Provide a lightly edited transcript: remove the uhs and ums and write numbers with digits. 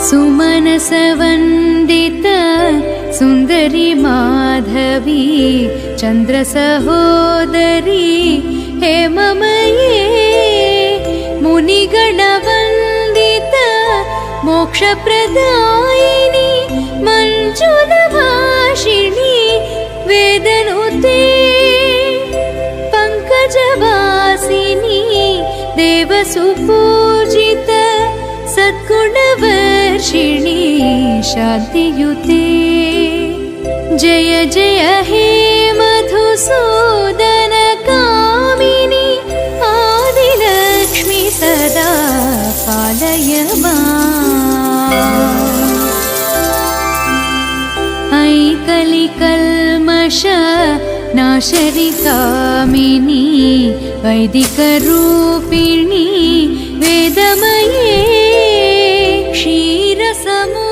सुमनसवन्दित सुन्दरी माधवी चन्द्रसहोदरी हेममये मुनिगणवन्दित मोक्षप्रदायिनी मञ्जुलभाषिणी वेदनुते पङ्कजवासिनी देवसुपूजित सद्गुणवर्षिणी शान्तियुते जय जय हे मधुसूदन कामिनी आदिलक्ष्मी सदा पालय ऐ कलिकल्मष नाशरि कामिनी वैदिकरूपिणी वेदमये क्षीरसमु